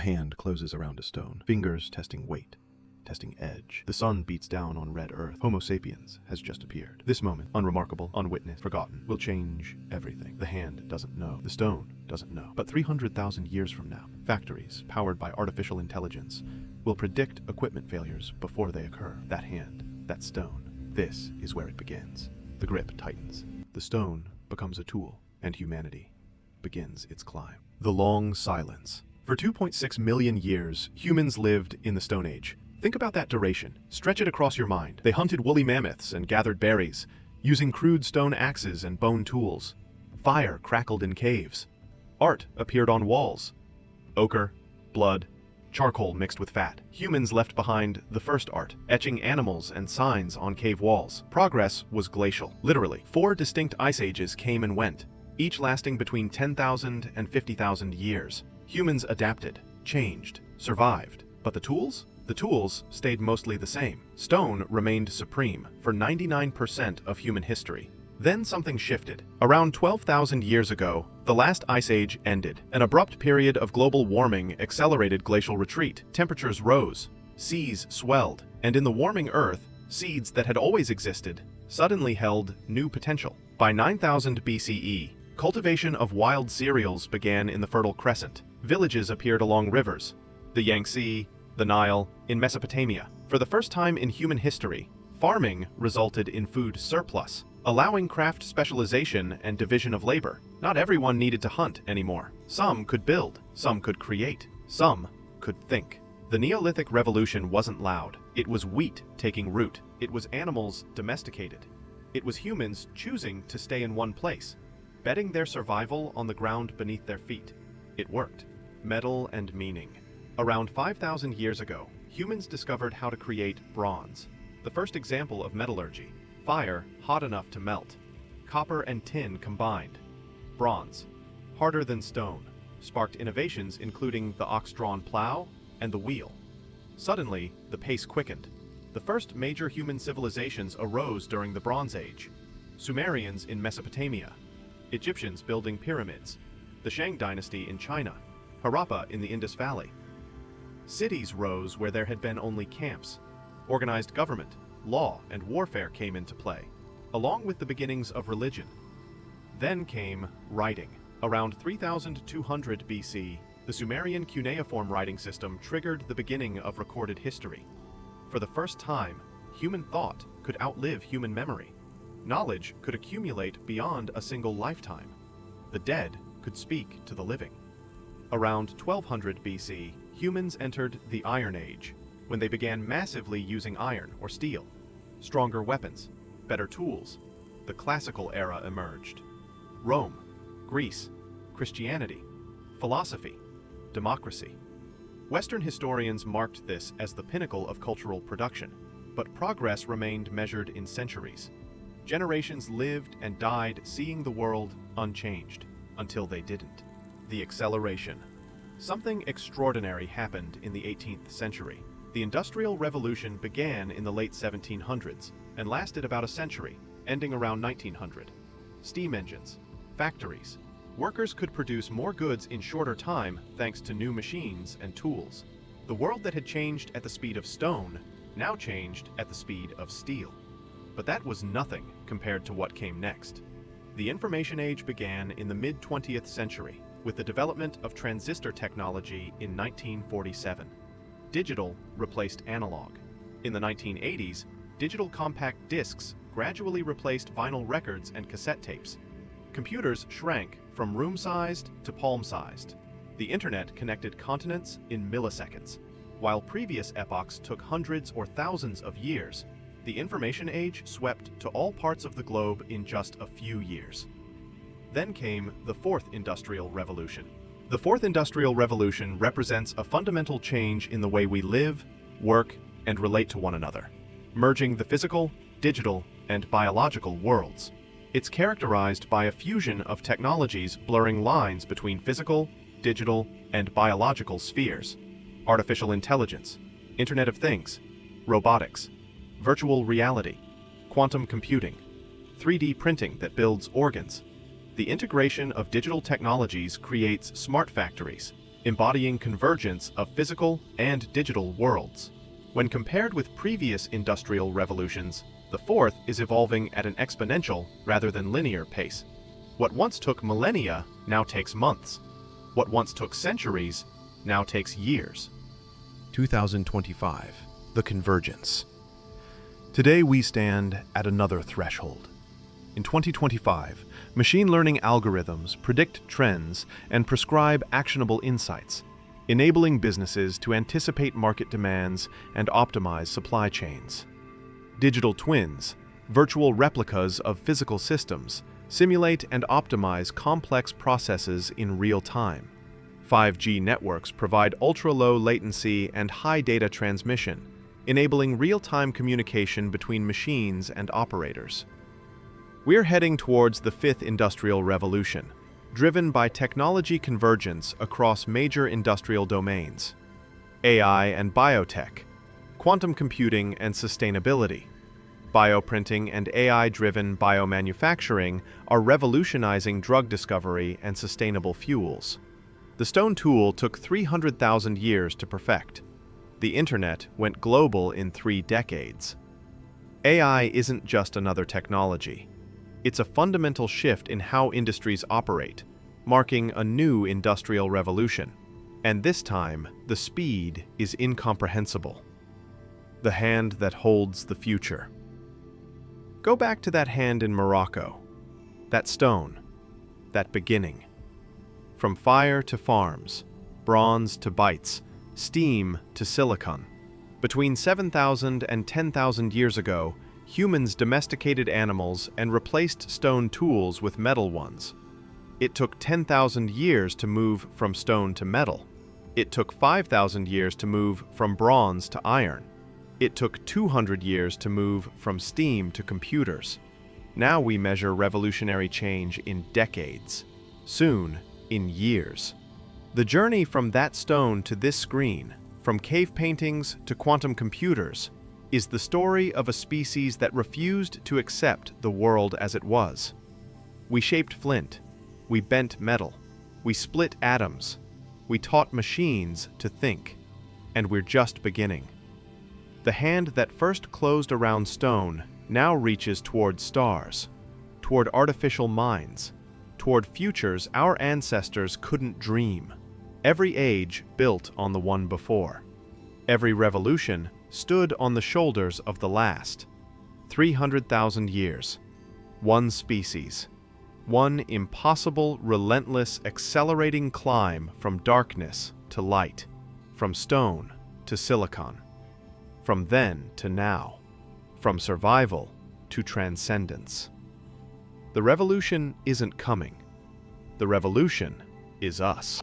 hand closes around a stone, fingers testing weight, testing edge. The sun beats down on red earth. Homo sapiens has just appeared. This moment, unremarkable, unwitnessed, forgotten, will change everything. The hand doesn't know. The stone doesn't know. But 300,000 years from now, factories powered by artificial intelligence will predict equipment failures before they occur. That hand, that stone, this is where it begins. The grip tightens. The stone becomes a tool, and humanity begins its climb. The long silence. For 2.6 million years, humans lived in the Stone Age. Think about that duration. Stretch it across your mind. They hunted woolly mammoths and gathered berries, using crude stone axes and bone tools. Fire crackled in caves. Art appeared on walls. Ochre, blood, charcoal mixed with fat. Humans left behind the first art, etching animals and signs on cave walls. Progress was glacial. Literally, 4 distinct ice ages came and went, each lasting between 10,000 and 50,000 years. Humans adapted, changed, survived. But the tools? The tools stayed mostly the same. Stone remained supreme for 99% of human history. Then something shifted. Around 12,000 years ago, the last ice age ended. An abrupt period of global warming accelerated glacial retreat. Temperatures rose, seas swelled, and in the warming Earth, seeds that had always existed suddenly held new potential. By 9000 BCE, cultivation of wild cereals began in the Fertile Crescent. Villages appeared along rivers, the Yangtze, the Nile, in Mesopotamia. For the first time in human history, farming resulted in food surplus, allowing craft specialization and division of labor. Not everyone needed to hunt anymore. Some could build, some could create, some could think. The Neolithic Revolution wasn't loud. It was wheat taking root. It was animals domesticated. It was humans choosing to stay in one place, betting their survival on the ground beneath their feet. It worked. Metal and meaning. Around 5,000 years ago, humans discovered how to create bronze, the first example of metallurgy. Fire hot enough to melt. Copper and tin combined. Bronze, harder than stone, sparked innovations including the ox-drawn plow and the wheel. Suddenly, the pace quickened. The first major human civilizations arose during the Bronze Age. Sumerians in Mesopotamia, Egyptians building pyramids, the Shang dynasty in China, Harappa in the Indus Valley. Cities rose where there had been only camps. Organized government, law, and warfare came into play, along with the beginnings of religion. Then came writing. Around 3200 BC, the Sumerian cuneiform writing system triggered the beginning of recorded history. For the first time, human thought could outlive human memory. Knowledge could accumulate beyond a single lifetime. The dead could speak to the living. Around 1200 BC, humans entered the Iron Age, when they began massively using iron or steel. Stronger weapons, better tools. The classical era emerged. Rome, Greece, Christianity, philosophy, democracy. Western historians marked this as the pinnacle of cultural production, but progress remained measured in centuries. Generations lived and died seeing the world unchanged, until they didn't. The acceleration. Something extraordinary happened in the 18th century. The Industrial Revolution began in the late 1700s and lasted about a century, ending around 1900. Steam engines, factories. Workers could produce more goods in shorter time thanks to new machines and tools. The world that had changed at the speed of stone now changed at the speed of steel. But that was nothing compared to what came next. The information age began in the mid-20th century with the development of transistor technology in 1947. Digital replaced analog. In the 1980s, digital compact discs gradually replaced vinyl records and cassette tapes. Computers shrank from room-sized to palm-sized. The internet connected continents in milliseconds. While previous epochs took hundreds or thousands of years, the information age swept to all parts of the globe in just a few years. Then came the Fourth Industrial Revolution. The Fourth Industrial Revolution represents a fundamental change in the way we live, work, and relate to one another, merging the physical, digital, and biological worlds. It's characterized by a fusion of technologies blurring lines between physical, digital, and biological spheres. Artificial intelligence, Internet of Things, robotics, virtual reality, quantum computing, 3D printing that builds organs. The integration of digital technologies creates smart factories, embodying convergence of physical and digital worlds. When compared with previous industrial revolutions, the fourth is evolving at an exponential rather than linear pace. What once took millennia now takes months. What once took centuries now takes years. 2025. The Convergence. Today we stand at another threshold. In 2025, machine learning algorithms predict trends and prescribe actionable insights, enabling businesses to anticipate market demands and optimize supply chains. Digital twins, virtual replicas of physical systems, simulate and optimize complex processes in real time. 5G networks provide ultra-low latency and high data transmission, enabling real-time communication between machines and operators. We're heading towards the fifth industrial revolution, driven by technology convergence across major industrial domains: AI and biotech, quantum computing and sustainability. Bioprinting and AI-driven biomanufacturing are revolutionizing drug discovery and sustainable fuels. The stone tool took 300,000 years to perfect. The internet went global in 3 decades. AI isn't just another technology. It's a fundamental shift in how industries operate, marking a new industrial revolution. And this time, the speed is incomprehensible. The hand that holds the future. Go back to that hand in Morocco, that stone, that beginning. From fire to farms, bronze to bites, steam to silicon. Between 7,000 and 10,000 years ago, humans domesticated animals and replaced stone tools with metal ones. It took 10,000 years to move from stone to metal. It took 5,000 years to move from bronze to iron. It took 200 years to move from steam to computers. Now we measure revolutionary change in decades, soon in years. The journey from that stone to this screen, from cave paintings to quantum computers, is the story of a species that refused to accept the world as it was. We shaped flint, we bent metal, we split atoms, we taught machines to think, and we're just beginning. The hand that first closed around stone now reaches toward stars, toward artificial minds, toward futures our ancestors couldn't dream. Every age built on the one before. Every revolution stood on the shoulders of the last. 300,000 years. One species. One impossible, relentless, accelerating climb from darkness to light, from stone to silicon, from then to now, from survival to transcendence. The revolution isn't coming. The revolution is us.